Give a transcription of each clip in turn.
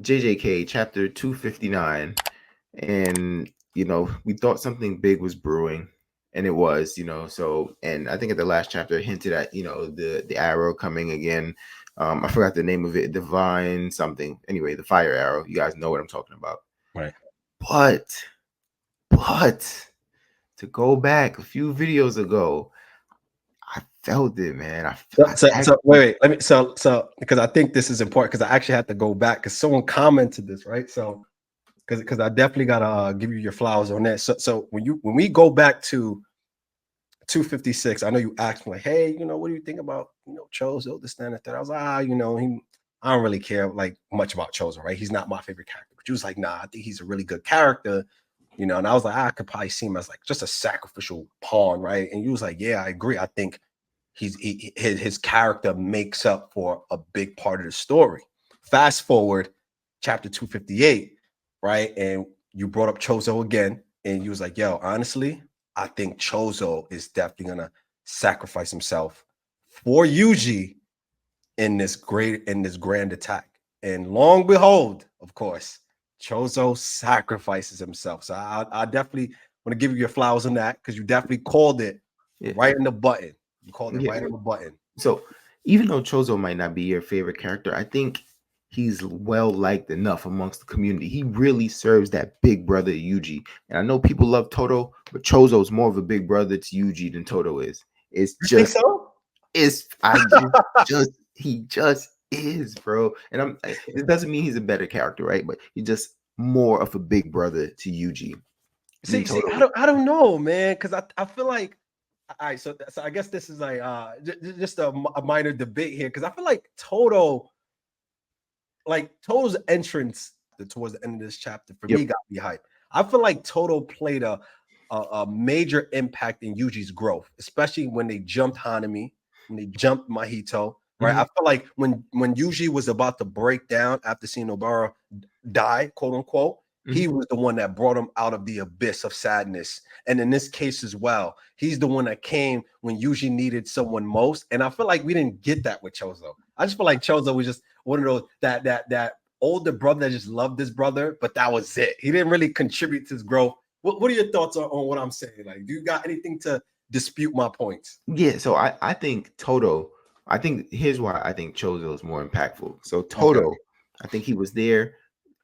JJK chapter 259, and we thought something big was brewing, and it was, so, and I think at the last chapter it hinted at, the arrow coming again. I forgot the name of it, divine something. Anyway, the fire arrow. You guys know what I'm talking about. Right. But to go back a few videos ago, I felt it, man. I So actually, wait, let me because I think this is important because I actually had to go back because someone commented this, right? So because I definitely gotta give you your flowers on that. So when we go back to 256, I know you asked me like, hey, what do you think about Chozo, this, that, and that? I was like, I don't really care like much about Chozo, right? He's not my favorite character. But you was like, nah, I think he's a really good character, and I was like, I could probably see him as like just a sacrificial pawn, right? And you was like, yeah, I agree. I think his character makes up for a big part of the story. Fast forward, chapter 258, right? And you brought up Chozo again, and you was like, yo, honestly, I think Chozo is definitely gonna sacrifice himself for Yuji in this grand attack. And long behold, of course, Chozo sacrifices himself. So I definitely want to give you your flowers on that because you definitely called it yeah, right in the button. You called it yeah. right on the button. So even though Chozo might not be your favorite character, I think he's well liked enough amongst the community. He really serves that big brother Yuji. And I know people love Toto, but Chozo's more of a big brother to Yuji than Toto is. It's You think just so? it's I just he just is, bro. And it doesn't mean he's a better character, right? But he's just more of a big brother to Yuji than See, Toto. I don't know, man, because I feel like all right, so I guess this is like just a minor debate here because I feel like Toto's entrance towards the end of this chapter for Yep. me got me hyped. I feel like Toto played a major impact in Yuji's growth, especially when they jumped Hanami, when they jumped Mahito. Right, I Mhm. feel like when Yuji was about to break down after seeing Obara die, quote unquote, he Mhm. was the one that brought him out of the abyss of sadness. And in this case as well, he's the one that came when Yuji needed someone most. And I feel like we didn't get that with Chozo. I just feel like Chozo was just one of those that older brother that just loved his brother, but that was it. He didn't really contribute to his growth. What are your thoughts on what I'm saying? Like, do you got anything to dispute my points? Yeah, so I think Toto, I think here's why I think Chozo is more impactful. So Okay. Toto, I think he was there,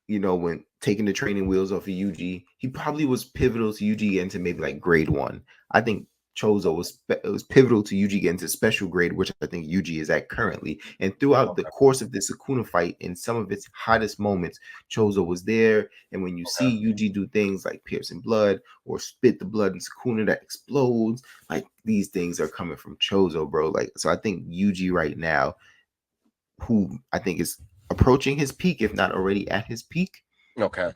when taking the training wheels off of Yuji. He probably was pivotal to Yuji getting to maybe like grade one. I think Chozo was pivotal to Yuji getting to special grade, which I think Yuji is at currently. And throughout the Okay. course of this Sukuna fight, in some of its hottest moments, Chozo was there. And when you Okay. see Yuji do things like piercing blood or spit the blood in Sukuna that explodes, like these things are coming from Chozo, bro. Like, so I think Yuji right now, who I think is approaching his peak, if not already at his peak, Okay.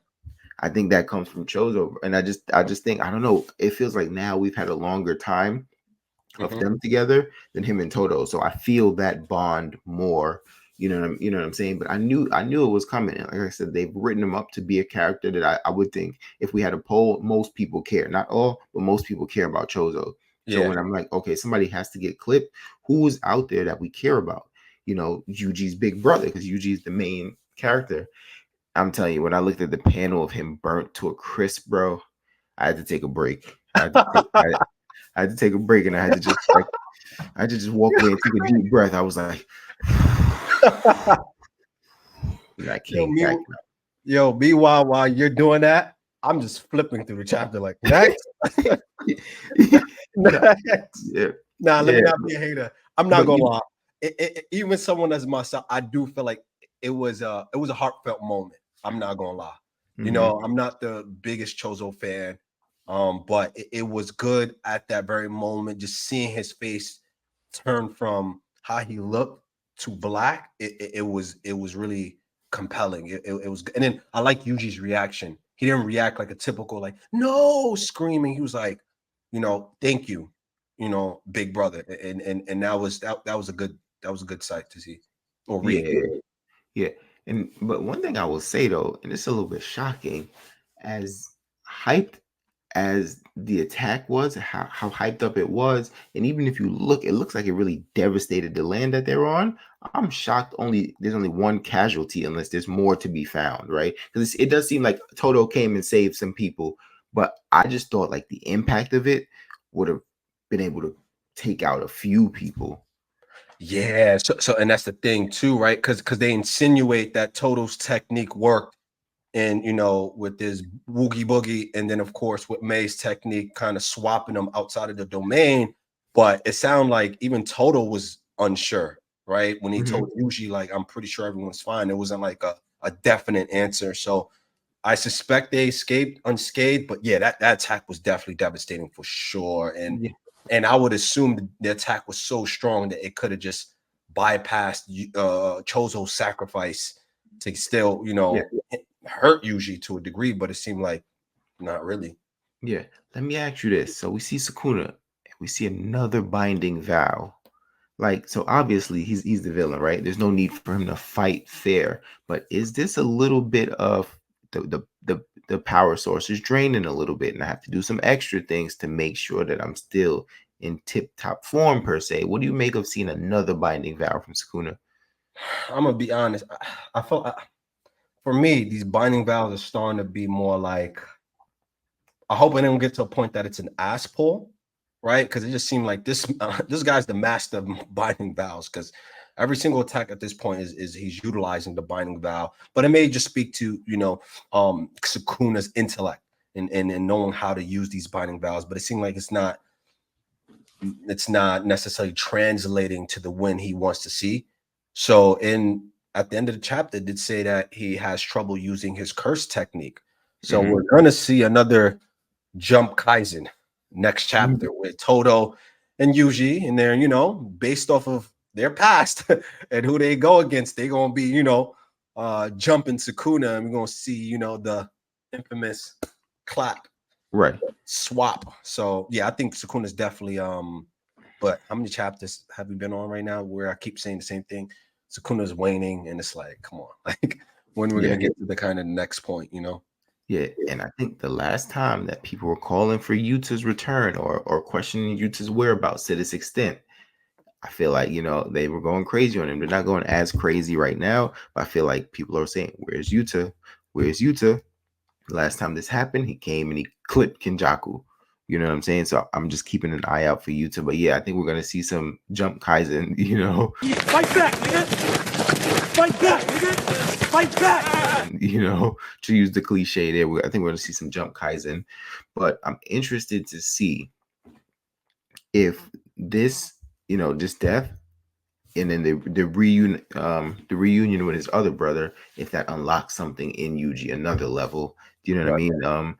I think that comes from Chozo. And I just think, I don't know, it feels like now we've had a longer time of Hmm. them together than him and Toto. So I feel that bond more. You know what I'm saying? But I knew it was coming. And like I said, they've written him up to be a character that I would think, if we had a poll, most people care. Not all, but most people care about Chozo. So Yeah. when I'm like, okay, somebody has to get clipped, who's out there that we care about? Yuji's big brother, because Yuji's the main character. I'm telling you, when I looked at the panel of him burnt to a crisp, bro, I had to take a break. I had to take a break, and I had to just walk away and take a deep breath. I was like, and I yo, came me, back. meanwhile, while you're doing that, I'm just flipping through the chapter like next, No, next. yeah, Nah, let me yeah, not be a hater. I'm not but gonna lie. Even someone as myself, I do feel like it was a heartfelt moment. I'm not gonna lie. mhm. I'm not the biggest Chozo fan, but it was good at that very moment. Just seeing his face turn from how he looked to black, it was really compelling. It was, and then I like Yuji's reaction. He didn't react like a typical like no screaming. He was like, thank you, big brother, and that was a good sight to see or read. Yeah, yeah. But one thing I will say though, and it's a little bit shocking, as hyped as the attack was, how hyped up it was, and even if you look, it looks like it really devastated the land that they're on. I'm shocked only there's only one casualty unless there's more to be found, right? Because it does seem like Toto came and saved some people, but I just thought like the impact of it would have been able to take out a few people. Yeah, so and that's the thing too, right? Because they insinuate that Toto's technique worked, and with this woogie boogie, and then of course with May's technique, kind of swapping them outside of the domain. But it sounded like even Toto was unsure, right? When he Mhm. told Yuji, like, I'm pretty sure everyone's fine. It wasn't like a definite answer. So I suspect they escaped unscathed, but yeah, that attack was definitely devastating for sure. Yeah, And I would assume the attack was so strong that it could have just bypassed Chozo's sacrifice to still, yeah, hurt usually to a degree, but it seemed like not really. yeah. Let me ask you this. So we see Sukuna, and we see another binding vow. Like, so obviously he's the villain, right? There's no need for him to fight fair. But is this a little bit of the power source is draining a little bit, and I have to do some extra things to make sure that I'm still in tip top form per se? What do you make of seeing another binding vow from Sukuna? I'm gonna be honest. I felt for me, these binding vows are starting to be more like, I hope I don't get to a point that it's an ass pull, right? Because it just seemed like this guy's the master of binding vows. Because every single attack at this point is he's utilizing the binding vow, but it may just speak to Sukuna's intellect and knowing how to use these binding vows. But it seemed like it's not necessarily translating to the win he wants to see. So at the end of the chapter, it did say that he has trouble using his curse technique. So Mhm. we're gonna see another Jump Kaisen next chapter with Toto and Yuji, and they're based off of their past and who they go against. They're gonna be jumping Sukuna, and we're gonna see the infamous clap Right. swap. So yeah, I think Sukuna's definitely but how many chapters have we been on right now where I keep saying the same thing? Sukuna's waning, and it's like, come on, like when we're Yeah. gonna get to the kind of next point. Yeah, and I think the last time that people were calling for Utah's return or questioning Utah's whereabouts to this extent, I feel like, they were going crazy on him. They're not going as crazy right now, but I feel like people are saying, "Where's Utah? Where's Utah?" Last time this happened, he came and he clipped Kinjaku. You know what I'm saying? So I'm just keeping an eye out for Utah. But yeah, I think we're gonna see some jump Kaizen, Fight back, nigga! Fight back, nigga! Fight back! to use the cliche there. I think we're gonna see some jump Kaizen. But I'm interested to see if this, this death and then the reunion with his other brother, if that unlocks something in Yuji, another level. Do you know what I Right. mean?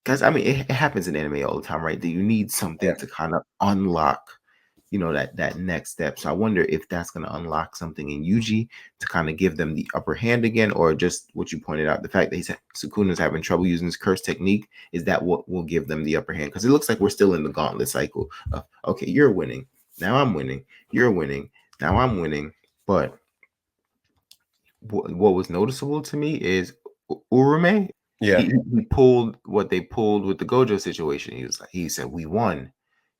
Because I mean, it happens in anime all the time, right? That you need something Yeah. to kind of unlock, that next step. So I wonder if that's going to unlock something in Yuji to kind of give them the upper hand again, or just what you pointed out, the fact that Sukuna's having trouble using his curse technique, is that what will give them the upper hand? Because it looks like we're still in the gauntlet cycle of, okay, you're winning, now I'm winning, you're winning, now I'm winning. But what was noticeable to me is Urume. Yeah. He pulled what they pulled with the Gojo situation. He said we won.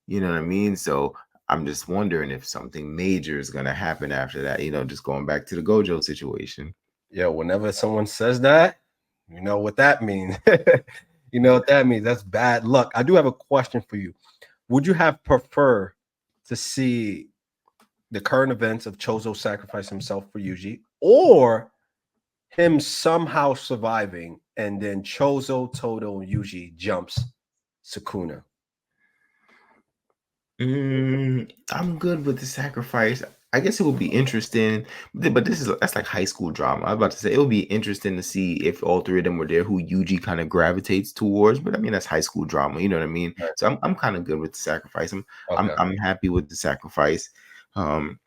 You know what I mean? So I'm just wondering if something major is gonna happen after that. Just going back to the Gojo situation. Yeah, whenever someone says that, you know what that means. You know what that means. That's bad luck. I do have a question for you. Would you have preferred to see the current events of Chozo sacrifice himself for Yuji, or him somehow surviving and then Chozo, Toto, and Yuji jumps Sukuna? I'm good with the sacrifice. I guess it would be interesting, but that's like high school drama. I was about to say it would be interesting to see if all three of them were there, who Yuji kind of gravitates towards. But I mean, that's high school drama. You know what I mean? Right. So I'm kind of good with the sacrifice. I'm Okay. I'm happy with the sacrifice. Um,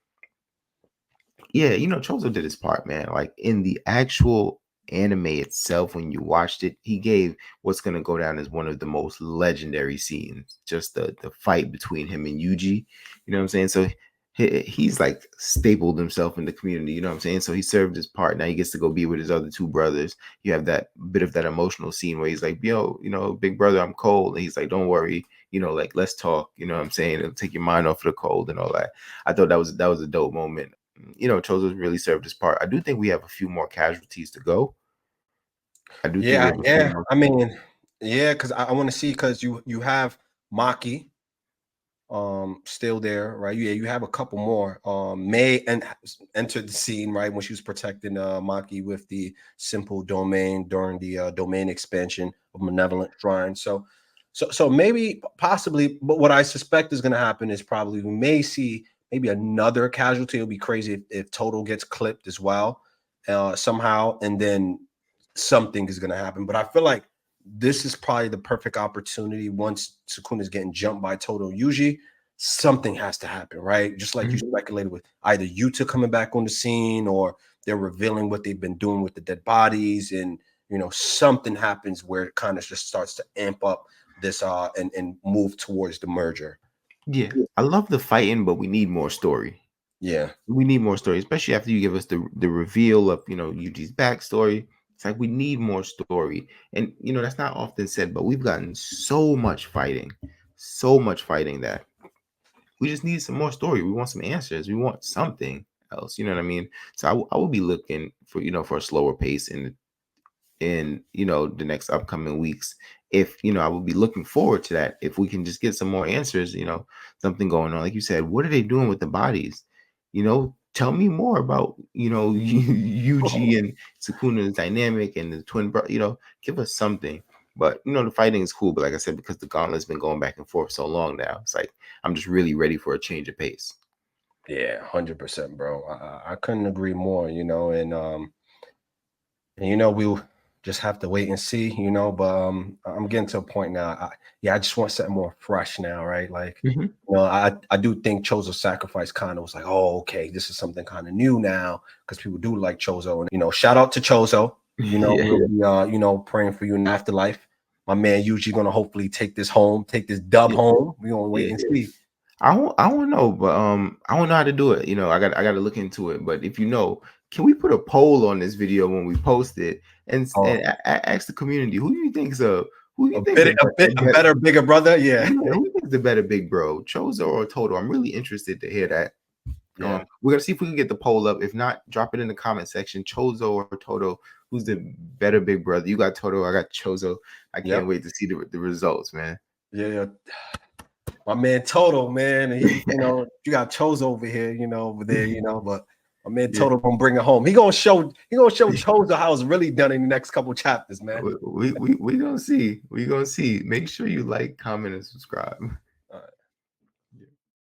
yeah, Chozo did his part, man. Like in the actual anime itself, when you watched it, he gave what's gonna go down as one of the most legendary scenes. Just the fight between him and Yuji. You know what I'm saying? So he's like stapled himself in the community, you know what I'm saying? So he served his part. Now he gets to go be with his other two brothers. You have that bit of that emotional scene where he's like, yo, big brother, I'm cold. And he's like, don't worry, like, let's talk, you know what I'm saying? It'll take your mind off of the cold and all that. I thought that was a dope moment. Chozo's really served his part. I do think we have a few more casualties to go. I do think we Yeah, have a few yeah. more. I mean, yeah, because I want to see, because you have Maki still there, right? Yeah, you have a couple more. May entered the scene, right, when she was protecting Maki with the simple domain during the domain expansion of Malevolent Shrine. So maybe possibly, but what I suspect is going to happen is probably we may see maybe another casualty. It'll be crazy if Total gets clipped as well somehow, and then something is going to happen. But I feel like this is probably the perfect opportunity. Once Sukuna's getting jumped by Total Yuji, something has to happen, right? Just like you speculated with either Yuta coming back on the scene, or they're revealing what they've been doing with the dead bodies, and something happens where it kind of just starts to amp up this and move towards the merger. Yeah, I love the fighting, but we need more story. Yeah. We need more story, especially after you give us the reveal of Yuji's backstory. It's like we need more story, and that's not often said, but we've gotten so much fighting that we just need some more story. We want some answers. We want something else. You know what I mean? So I would be looking for for a slower pace in the next upcoming weeks. If I would be looking forward to that if we can just get some more answers, something going on. Like you said, what are they doing with the bodies? Tell me more about Yuji and Sukuna's dynamic and the twin brother. Give us something. But the fighting is cool. But like I said, because the gauntlet's been going back and forth so long now, it's like I'm just really ready for a change of pace. Yeah, 100%, bro. I couldn't agree more. We'll just have to wait and see. But I'm getting to a point now. I just want something more fresh now, right? Like, I do think Chozo's sacrifice kind of was like, oh, okay, this is something kind of new now, because people do like Chozo. And shout out to Chozo. We'll be praying for you in the afterlife. My man Yuji gonna hopefully take this dub home. We gonna wait and see. I don't know, but I don't know how to do it. I got to look into it. But if can we put a poll on this video when we post it and ask the community who do you think's a better bigger brother? Yeah. Who thinks the better big bro, Chozo or Toto? I'm really interested to hear that. Yeah. We're gonna see if we can get the poll up. If not, drop it in the comment section. Chozo or Toto, who's the better big brother? You got Toto, I got Chozo. I can't wait to see the results, man. Yeah. My man Toto, man, and he, you got Chozo over here, over there, but my man Toto gonna bring it home. He gonna show Chozo how it's really done in the next couple chapters, man. We gonna see. We gonna see. Make sure you like, comment, and subscribe.